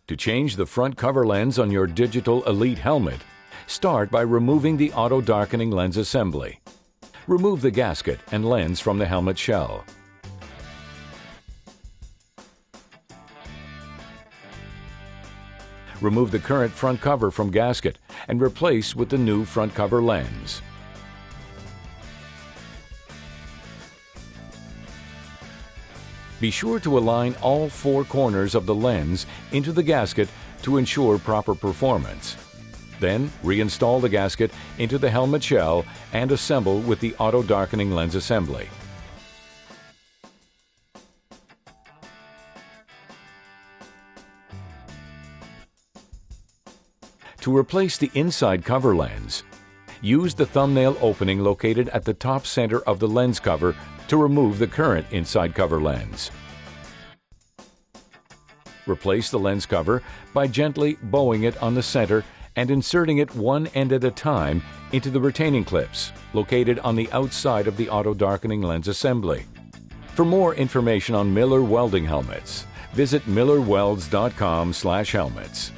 To change the front cover lens on your Digital Elite helmet, start by removing the auto darkening lens assembly. Remove the gasket and lens from the helmet shell. Remove the current front cover from gasket and replace with the new front cover lens. Be sure to align all 4 corners of the lens into the gasket to ensure proper performance. Then, reinstall the gasket into the helmet shell and assemble with the auto darkening lens assembly. To replace the inside cover lens, use the thumbnail opening located at the top center of the lens cover to remove the current inside cover lens. Replace the lens cover by gently bowing it on the center and inserting it one end at a time into the retaining clips located on the outside of the auto darkening lens assembly. For more information on Miller welding helmets, visit millerwelds.com/helmets.